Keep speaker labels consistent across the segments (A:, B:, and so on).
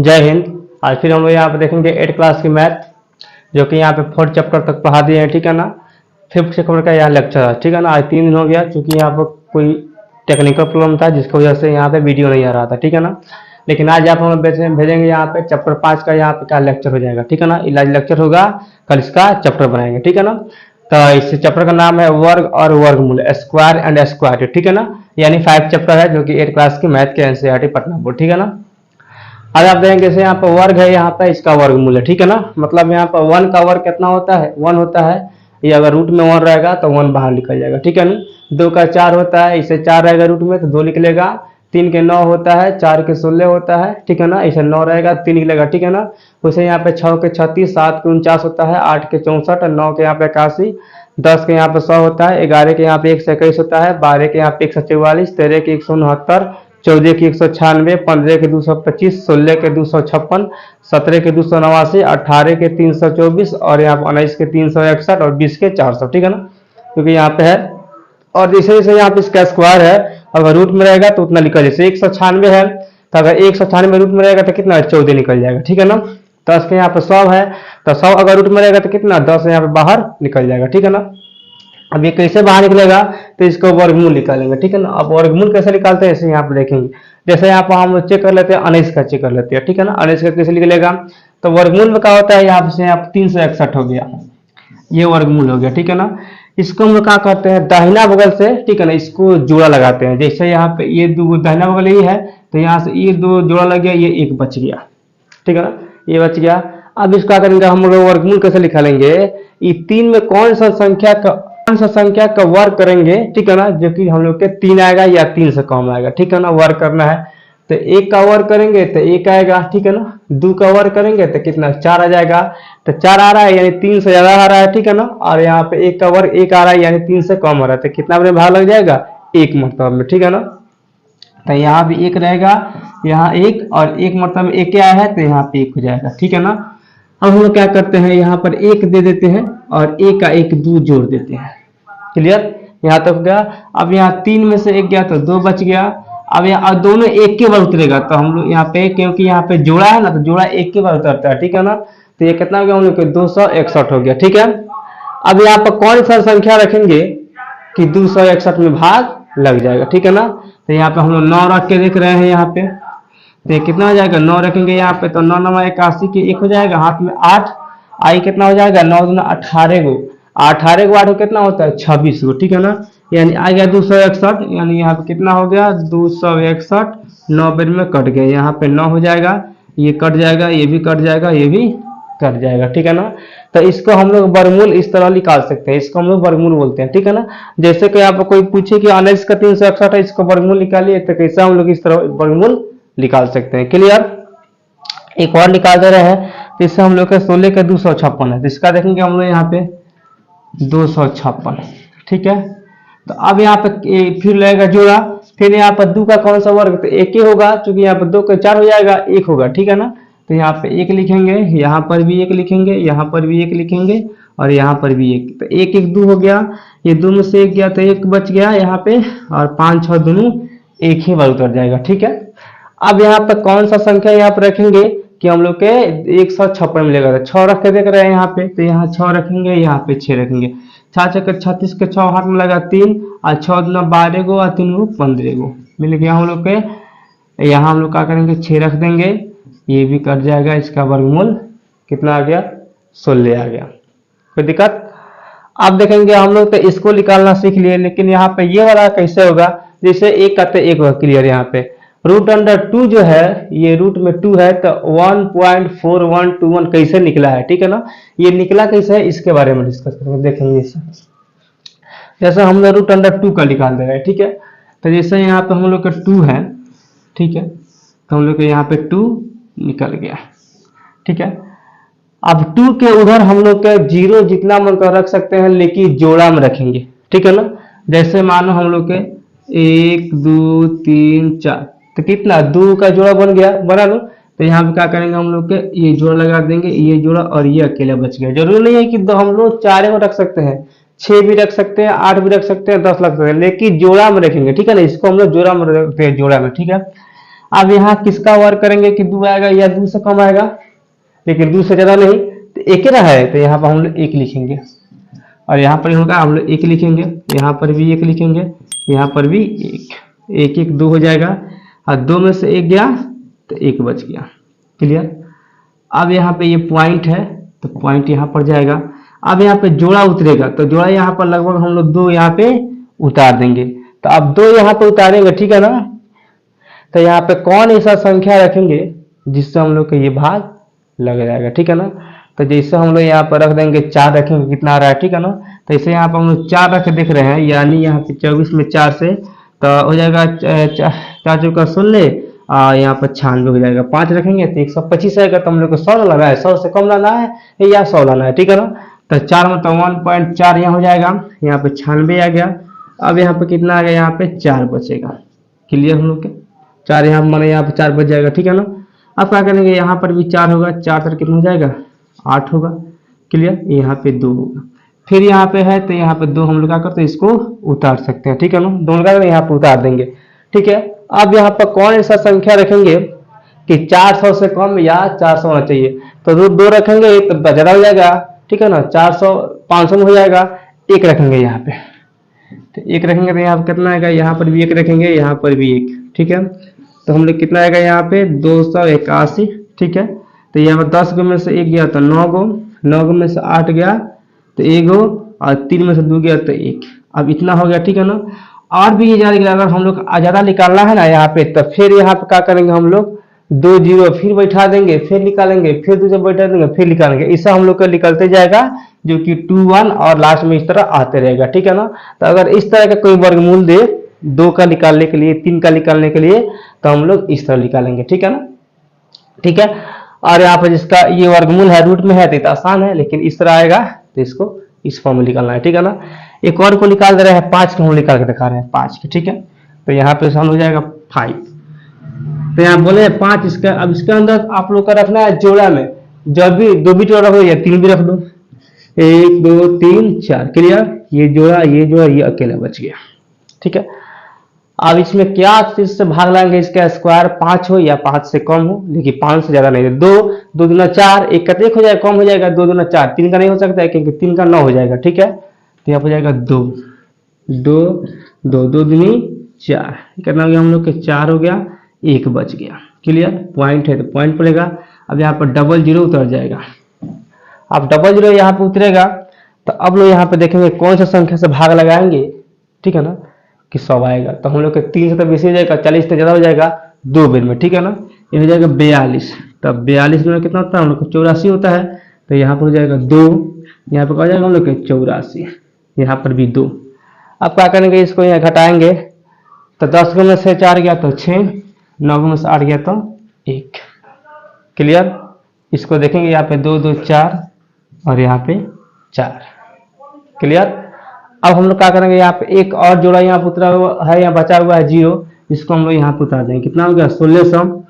A: जय हिंद। आज फिर हम लोग यहाँ पे देखेंगे 8 क्लास की मैथ, जो कि यहाँ पे 4 चैप्टर तक पढ़ा दिए हैं, ठीक है ना। 5th चैप्टर का यह लेक्चर है, ठीक है ना। आज 3 दिन हो गया क्योंकि यहाँ पर कोई टेक्निकल प्रॉब्लम था जिसकी वजह से यहाँ पे वीडियो नहीं आ रहा था, ठीक है ना। लेकिन आज आप हम लोग भेजेंगे यहाँ पे चैप्टर 5 का यहाँ पे क्या लेक्चर हो जाएगा, ठीक है ना। इलाज लेक्चर होगा, कल इसका चैप्टर बनाएंगे, ठीक है ना। तो इस चैप्टर का नाम है वर्ग और वर्गमूल, स्क्वायर एंड स्क्वायर, ठीक है ना। यानी 5 चैप्टर है जो कि 8 क्लास की मैथ के एनसीईआरटी पटना बोर्ड, ठीक है ना। आज आप देखेंगे जैसे यहाँ पर वर्ग है, यहाँ पे इसका वर्गमूल है, ठीक है ना। मतलब यहाँ पर 1 का वर्ग कितना होता है, 1 होता है। ये अगर रूट में 1 रहेगा तो 1 बाहर निकल जाएगा, ठीक है ना। 2 का 4 होता है, इसे 4 रहेगा रूट में तो 2 निकलेगा। 3 के 9 होता है, 4 के 16 होता है, ठीक है ना। इसे 9 रहेगा 3 निकलेगा, ठीक है ना। उसे यहाँ पे 6 के 36, 7 के 49 होता है, 8 के 64, 9 के यहाँ पे 81, 10 के यहाँ पे 100 होता है, 11 के यहाँ पे 121 होता है, 12 के यहाँ पे 144, 13 के 169, 14 की 196, 15 के 225, 16 के 256, 17 के 289, 18 के 324 और यहाँ पर 19 के 361 और 20 के 400, ठीक है ना। क्योंकि यहाँ पे है और जैसे जैसे यहाँ पे इसका स्क्वायर है, अगर रूट में रहेगा तो उतना निकल, जैसे 196 है तो अगर 196 रूट में रहेगा तो कितना 14 निकल जाएगा, ठीक है ना। 10 के यहाँ पे 100 है तो 100 अगर रूट में रहेगा तो कितना 10 यहाँ पे बाहर निकल जाएगा, ठीक है ना। अब ये कैसे बाहर निकलेगा तो इसको वर्गमूल निकालेंगे, ठीक है ना। अब वर्गमूल कैसे निकालते हैं इसे यहाँ पे देखेंगे। जैसे यहाँ पर हम चेक कर लेते हैं, 19 का चेक कर लेते हैं, ठीक है ना। 19 का कैसे निकलेगा तो वर्गमूल में क्या होता है, यहाँ से यहाँ 361 हो गया, ये वर्गमूल हो गया, ठीक है ना। इसको हम लोग क्या करते हैं, दाहिना बगल से, ठीक है ना, इसको जोड़ा लगाते हैं। जैसे यहाँ पे ये दो दाहिना बगल ये है तो यहाँ से ये 2 जोड़ा लग गया, ये 1 बच गया, ठीक है ना, ये बच गया। अब इसको क्या करेंगे हम लोग, वर्गमूल कैसे निकालेंगे, ये 3 में कौन सा संख्या का वर्ग करेंगे, ठीक है ना, जो कि हम लोग के 3 आएगा या 3 से कम आएगा, ठीक है ना। वर्ग करना है तो 1 का वर्ग करेंगे तो 1 आएगा, ठीक है ना। 2 का वर्ग करेंगे तो कितना 4 आ जाएगा, तो 4 आ रहा है यानी 3 से ज्यादा आ रहा है, ठीक है ना। और यहाँ पे 1 का वर्ग 1 आ रहा है यानी 3 से कम आ रहा है, तो कितना अपने भाग लग जाएगा 1 मतलब में, ठीक है ना। तो यहाँ भी 1 रहेगा, यहाँ 1 और 1 मतलब में 1 आया है तो यहाँ पे 1 हो जाएगा, ठीक है ना। अब हम लोग क्या करते हैं, यहाँ पर 1 दे देते हैं और 1 का 1 2 जोड़ देते हैं, क्लियर, यहाँ तक गया। अब यहाँ 3 में से 1 गया तो 2 बच गया। अब यहाँ दोनों 1 के बार उतरेगा तो हम लोग यहाँ पे, क्योंकि यहाँ पे जोड़ा है ना तो जोड़ा 1 के बार उतरता है, ठीक है ना। तो ये कितना हो गया हम लोग 261 हो गया, ठीक है। अब यहाँ पर कौन सा संख्या रखेंगे कि 261 में भाग लग जाएगा, ठीक है ना। तो यहाँ पे हम लोग 9 रख के देख रहे हैं, यहाँ पे तो ये कितना हो जाएगा 9 रखेंगे यहाँ पे तो 9 9 81 के 1 हो जाएगा, हाथ में 8 आई कितना हो जाएगा 9 दूना 18 गो, 18 को 8 कितना होता है 26 गो, ठीक है ना। यानी आ गया 261, यानी यहाँ पे कितना हो गया 261, 9 बेर में कट गया, यहाँ पे 9 हो जाएगा, ये कट जाएगा, ये भी कट जाएगा, ये भी कट जाएगा, ठीक है ना। तो इसको हम लोग वर्गमूल इस तरह निकाल सकते हैं, इसको हम लोग वर्गमूल बोलते हैं, ठीक है ना। जैसे कि आप कोई पूछे कि 19 का 361 है, इसको वर्गमूल निकालिए, तो कैसे हम लोग इस तरह वर्गमूल निकाल सकते हैं, क्लियर। एक और निकाल दे रहे हैं, इससे हम लोग के 16 के 256 है, इसका देखेंगे हम लोग यहाँ पे 256, ठीक है। तो अब यहाँ पे फिर लगेगा जोड़ा, फिर यहाँ पर 2 का कौन सा वर्ग तो 1 ही होगा, क्योंकि यहाँ पर 2 का 4 हो जाएगा 1 होगा, ठीक है ना। तो यहाँ पे 1 लिखेंगे, यहाँ पर भी 1 लिखेंगे, यहाँ पर भी 1 लिखेंगे और यहाँ पर भी 1, तो 1 1 2 हो गया, ये 2 में से 1 गया तो 1 बच गया यहाँ पे, और 5 6 दोनों 1 ही बार उतर जाएगा, ठीक है। अब यहाँ पे कौन सा संख्या यहाँ पर रखेंगे कि हम लोग के 156 मिलेगा, तो 6 रख के देख रहे हैं यहाँ पे, तो यहाँ 6 रखेंगे, यहाँ पे 6 रखेंगे, 6 6 36 के 6 हाथ में लगा 3 और 6 दूना 12 गो और 3 गो 15 गो मिल गया हम लोग के। यहाँ हम लोग क्या करेंगे 6 रख देंगे, ये भी कट जाएगा, इसका वर्गमूल कितना आ गया 16 आ गया, कोई दिक्कत। अब देखेंगे हम लोग तो इसको निकालना सीख लिए, लेकिन यहाँ पे ये वाला कैसे होगा, जैसे 1 करते 1 होगा, क्लियर। यहाँ पे √2 जो है ये रूट में 2 है तो 1.4121 कैसे निकला है, ठीक है ना। ये निकला कैसे है इसके बारे में डिस्कस करेंगे, देखेंगे इसे। जैसे हम लोग √2 का निकाल दे रहे हैं, ठीक है। तो जैसे यहाँ पे हम लोग का 2 है, ठीक है, तो हम लोग के यहाँ पे 2 निकल गया, ठीक है। अब 2 के उधर हम लोग के 0 जितना मन कर रख सकते हैं, लेकिन जोड़ा में रखेंगे, ठीक है ना। जैसे मानो हम लोग के 1 2 3 4, तो कितना 2 का जोड़ा बन गया, बना लो। तो यहाँ पे क्या करेंगे हम लोग के ये जोड़ा लगा देंगे, ये जोड़ा और ये अकेला बच गया। जरूरी नहीं है कि हम लोग 4 को रख सकते हैं, 6 भी रख सकते हैं, 8 भी रख सकते हैं, 10 रख सकते हैं, लेकिन जोड़ा में रखेंगे, ठीक है ना। इसको हम लोग जोड़ा में रखते हैं, जोड़ा में, ठीक है। अब यहाँ किसका वर्क करेंगे कि 2 आएगा या 2 से कम आएगा, लेकिन 2 से ज्यादा नहीं, तो एक ही ना है, तो यहाँ पर हम लोग 1 लिखेंगे, और यहाँ पर होगा हम लोग 1 लिखेंगे, यहाँ पर भी 1 लिखेंगे, यहाँ पर भी 1 1 2 हो जाएगा, और 2 में से 1 गया तो 1 बच गया। क्लियर। अब यहाँ पे ये पॉइंट है तो पॉइंट यहाँ पर जाएगा। अब यहाँ पे जोड़ा उतरेगा तो जोड़ा यहाँ पर लगभग हम लोग 2 यहाँ पे उतार देंगे। तो अब 2 यहाँ पे उतारेंगे, ठीक है ना। तो यहाँ पे कौन ऐसा संख्या रखेंगे जिससे हम लोग का ये भाग लग जाएगा, ठीक है ना। तो जैसे हम लोग यहाँ पर रख देंगे 4 रखेंगे, कितना आ रहा है, ठीक है ना। तो इसे यहाँ पर हम लोग 4 रख देख रहे हैं, यानी यहाँ पे 24 में 4 से तो हो जाएगा 4 चौका 16, यहाँ पर 96 हो जाएगा। 5 रखेंगे तो 125 आएगा। तो हम लोग को 100 लाना है, 100 से कम लाना है या 100 लाना है, ठीक है ना। तो 4 मतलब 1.4 यहाँ हो जाएगा, यहाँ पे 96 आ गया। अब यहाँ पे कितना आ गया, यहाँ पे 4 बचेगा। क्लियर हम लोग के 4 यहाँ माने यहाँ पे 4 बच जाएगा, ठीक है ना। अब क्या करेंगे, यहाँ पर भी 4 होगा, 4 तर कितना हो जाएगा 8 होगा। क्लियर। यहाँ पे 2 होगा, फिर यहाँ पे है तो यहाँ पे 2 हम लोग क्या करते हैं, इसको उतार सकते हैं, ठीक है ना। दोनों का यहाँ पे उतार देंगे, ठीक है। अब यहाँ पर कौन ऐसा संख्या रखेंगे कि 400 से कम या 400 होना चाहिए, तो 2 रखेंगे तो ज्यादा हो जाएगा, ठीक है ना। 400 500 में हो जाएगा। 1 रखेंगे यहाँ पे, तो 1 रखेंगे तो यहाँ पर कितना आएगा, यहाँ पर भी 1 रखेंगे, यहाँ पर भी 1, ठीक है। तो हम लोग कितना आएगा यहाँ पे 281, ठीक है। तो यहाँ पर 10 गो में से 1 गया तो 9 गो, 9 गो में से 8 गया तो 1 गो, और 3 में से 2 गया तो 1। अब इतना हो गया, ठीक है ना। और भी ये जाएगा, अगर हम लोग ज्यादा निकालना है ना यहाँ पे, तो फिर यहाँ पे क्या करेंगे हम लोग 2 0 फिर बैठा देंगे, फिर निकालेंगे, फिर 2 बैठा देंगे, फिर निकालेंगे। इससे हम लोग का निकलते जाएगा, जो कि 2 1 और लास्ट में इस तरह आते रहेगा, ठीक है ना। तो अगर इस तरह का कोई वर्गमूल दे 2 का निकालने के लिए, 3 का निकालने के लिए, तो हम लोग इस तरह निकालेंगे, ठीक है ना। ठीक है। और यहाँ पर जिसका ये वर्गमूल है रूट में है तो आसान है, लेकिन इस तरह आएगा तो इसको इस फॉर्म में निकालना है, ठीक है ना। एक और को निकाल दे रहे हैं, 5 को हम निकाल के दिखा रहे हैं, 5 के, ठीक है। तो यहाँ पे आसान हो जाएगा 5। तो यहाँ बोले 5, इसका अब इसके अंदर आप लोग का रखना है जोड़ा में, जब भी 2 भी जोड़ा रखो या 3 भी रख दो, 1 2 3 4। क्लियर। ये जोड़ा ये अकेला बच गया, ठीक है। अब इसमें क्या चीज से भाग लाएंगे, इसका स्क्वायर 5 हो या 5 से कम हो, लेकिन 5 से ज्यादा नहीं है। 2 2 दूना 4, 1 का 1 हो जाएगा, कम हो जाएगा 2 दूना 4, 3 का नहीं हो सकता है क्योंकि 3 का 9 हो जाएगा, ठीक है। तो यहाँ हो जाएगा 2 2 2 2 दूनी 4, कितना हो गया हम लोग के 4 हो गया, 1 बच गया। क्लियर। पॉइंट है तो पॉइंट पड़ेगा। अब यहाँ पर 00 उतर जाएगा। अब 00 यहाँ पे उतरेगा तो अब लोग यहाँ पे देखेंगे कौन सा संख्या से भाग लगाएंगे, ठीक है ना, कि 100 आएगा। तो हम लोग के 3 से तो बेसी हो जाएगा, 40 से ज्यादा हो जाएगा 2 बेर में, ठीक है ना। ये हो जाएगा 42। तब 42 में कितना होता है हम लोग को 84 होता है। तो यहाँ पर हो जाएगा 2, यहाँ पर हो जाएगा हम लोग के 84, यहाँ पर भी 2। अब क्या करेंगे, इसको यहाँ घटाएंगे तो 10 में से 4 गया तो 6, 9 में से 8 गया तो 1। क्लियर। इसको देखेंगे यहाँ पे 2 2 4 और यहाँ पे 4। क्लियर। अब हम लोग क्या करेंगे, यहाँ पे एक और जोड़ा यहाँ पे उतरा हुआ है, यहाँ बचा हुआ है 0, इसको हम लोग यहाँ पे उतार देंगे। कितना हो गया 1600।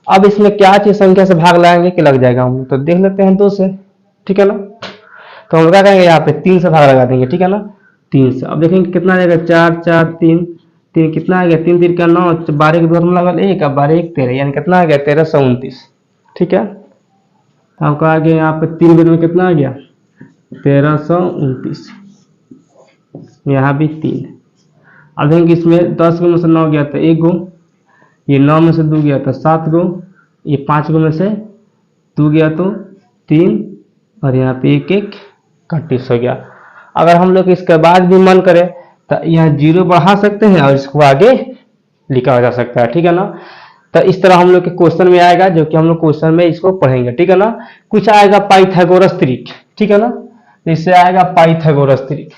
A: अब इसमें क्या चीज संख्या से भाग लगाएंगे कि लग जाएगा, हम लोग तो देख लेते हैं 2 से, ठीक है ना। तो हम लोग क्या करेंगे, यहाँ पे 3 से भाग लगा देंगे, ठीक है ना, 3 से। अब देखेंगे कितना आ जाएगा 4 4 3 3, कितना आ गया 3 3 का 9, 12 के 2 में लगा 1, अब 12 1 13, यानी कितना आ गया 1329, ठीक है। आपका आ गया यहाँ पे 3 बेर में कितना आ गया 1329, यहाँ भी 3। अब देखेंगे इसमें 10 गो में से 9 गया तो 1 गो, ये 9 में से 2 गया तो 7 गो, ये 5 गो में से 2 गया तो 3, और यहाँ पे 1 1 31 हो गया। अगर हम लोग इसके बाद भी मन करे तो यहाँ 0 बढ़ा सकते हैं और इसको आगे लिखा जा सकता है, ठीक है ना। तो इस तरह हम लोग के क्वेश्चन में आएगा, जो कि हम लोग क्वेश्चन में इसको पढ़ेंगे, ठीक है ना। कुछ आएगा पाइथागोरस त्रिक, ठीक है ना। इससे आएगा पाइथागोरस त्रिक,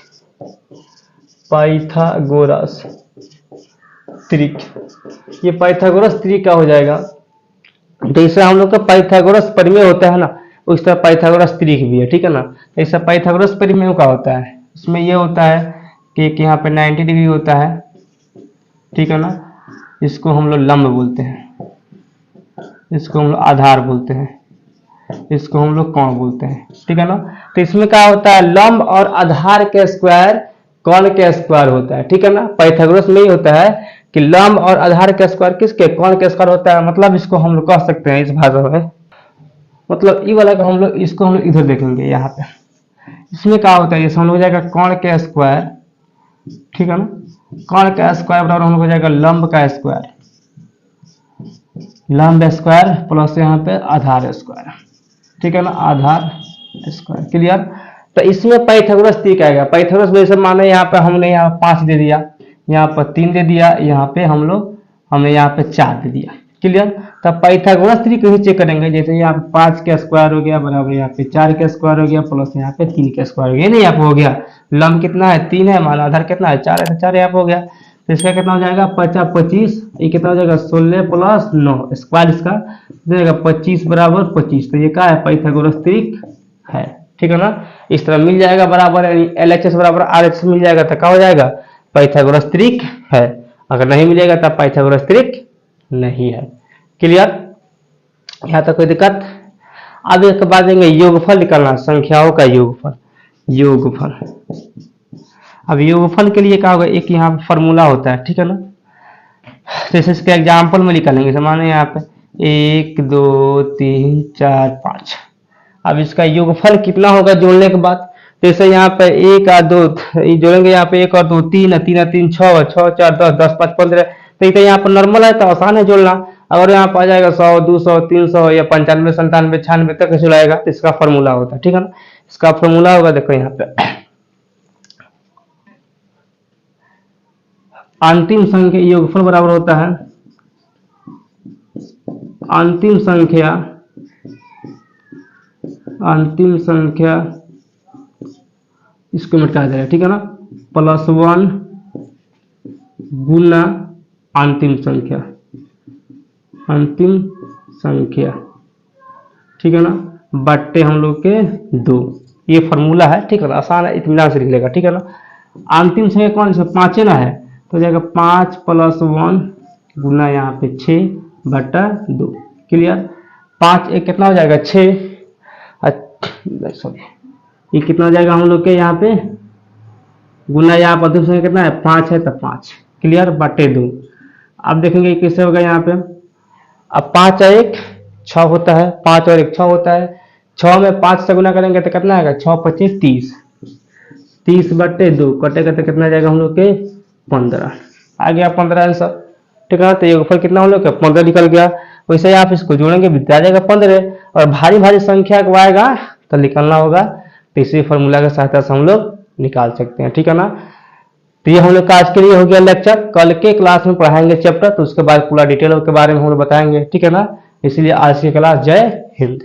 A: पाइथागोरस त्रिक, ये पाइथागोरस त्रिक का हो जाएगा। जैसे हम लोग का पाइथागोरस परिमेय होता है ना, उस तरह पाइथागोरस त्रिक भी है, ठीक है ना। ऐसा पाइथागोरस परिमेय का होता है, इसमें यह होता है कि यहाँ पे 90 डिग्री होता है, ठीक है ना। इसको हम लोग लंब बोलते हैं, इसको हम लोग आधार बोलते हैं, इसको हम लोग कोण बोलते हैं, ठीक है ना। तो इसमें क्या होता है, लंब और आधार के स्क्वायर कोण के स्क्वायर होता है, ठीक है ना। पाइथागोरस में ही होता है कि लंब और आधार का स्क्वायर किसके, कौन का स्क्वायर होता है। मतलब इसको हम लोग कह सकते हैं इस भाषा में, मतलब ई वाला का हम लोग इसको हम लोग इधर देखेंगे यहाँ पे। इसमें क्या होता है, जैसे हम लोग हो जाएगा कौन का स्क्वायर, ठीक है ना, कौन का स्क्वायर बराबर हम लोग हो जाएगा लंब का स्क्वायर, लंब स्क्वायर प्लस यहाँ पे आधार स्क्वायर, ठीक है ना, आधार स्क्वायर। क्लियर। तो इसमें पाइथागोरस ट्रिक आएगा। पाइथागोरस जैसे माने यहाँ पे हमने यहाँ 5 दे दिया, यहाँ पर 3 दे दिया, यहाँ पे हमने यहाँ पे 4 दे दिया। क्लियर। तब पाइथागोरस ट्रिक ही चेक करेंगे। जैसे यहाँ पे 5 का स्क्वायर हो गया बराबर यहाँ पे 4 का स्क्वायर हो गया प्लस यहाँ पे 3 का स्क्वायर हो गया, नहीं यहाँ पे हो गया। लंब कितना है 3 है, मान आधार कितना है 4 है, तो 4 यहाँ पे हो गया। तो इसका कितना हो जाएगा 50 25, ये कितना हो जाएगा 16 प्लस 9 स्क्वायर इसका जाएगा 25 बराबर 25। तो ये क्या है पाइथागोरस ट्रिक है, ठीक है ना। इस तरह मिल जाएगा बराबर LHS बराबर RHS मिल जाएगा, तो क्या हो जाएगा पाइथागोरस ट्रिक है। अगर नहीं मिलेगा तब पाइथागोरस ट्रिक नहीं है। क्लियर। यहाँ तक कोई दिक्कत। अब इसके बाद देंगे योगफल निकालना, संख्याओं का योगफल। योगफल, अब योगफल के लिए क्या होगा, एक यहाँ फॉर्मूला होता है, ठीक है ना। जैसे इसके एग्जाम्पल में निकालेंगे, माने यहाँ पे 1 2 3 4 5। अब इसका योगफल कितना होगा जोड़ने के बाद, जैसे यहाँ पे 1 और 2 जोड़ेंगे, यहाँ पे 1 और 2 3 है, 3 और 3 6, 6 4 10, 10 5 15। तो यहाँ पर नॉर्मल है तो आसान है जोड़ना। अगर यहाँ पर आ जाएगा 100 200 300 या 95 97 96 तक जुड़ाएगा तो इसका फॉर्मूला होता है, ठीक है ना। इसका फॉर्मूला होगा देखो यहाँ पे, अंतिम संख्या योगफल बराबर होता है अंतिम संख्या इसको मिटा देगा, ठीक है ना, +1 गुना अंतिम संख्या, ठीक है ना, बट्टे हम लोग के 2। ये फॉर्मूला है, ठीक है ना, आसान है, इत्मीनान से लिख लेगा, ठीक है ना। अंतिम संख्या कौन सा 5 है ना है, तो जाएगा 5 + 1 गुना यहाँ पे 6/2। क्लियर। 5 एक कितना हो जाएगा 6, सॉरी ये कितना हो जाएगा हम लोग के यहाँ पे गुना, यहाँ पर अंतिम संख्या कितना है 5 है तो 5। क्लियर, बटे 2। अब देखेंगे कैसे होगा यहाँ पे। अब 5 और 1 6 होता है, 5 और 1 6 होता है, 6 में 5 से गुना करेंगे तो कितना आएगा 6 25 30, 30/2 कटेगा तो कितना जाएगा हम लोग के 15। आ गया 15 आंसर, ठीक है। तो योगफल कितना हम लोग का 15 निकल गया। वैसे आप इसको जोड़ेंगे भी आ जाएगा 15, और भारी भारी संख्या को आएगा तो निकालना होगा, तो इसी फॉर्मूला की सहायता से हम लोग निकाल सकते हैं, ठीक है ना। तो ये हम लोग का आज के लिए हो गया लेक्चर। कल के क्लास में पढ़ाएंगे चैप्टर, तो उसके बाद पूरा डिटेल के बारे में हम लोग बताएंगे, ठीक है ना। इसलिए आज की क्लास जय हिंद।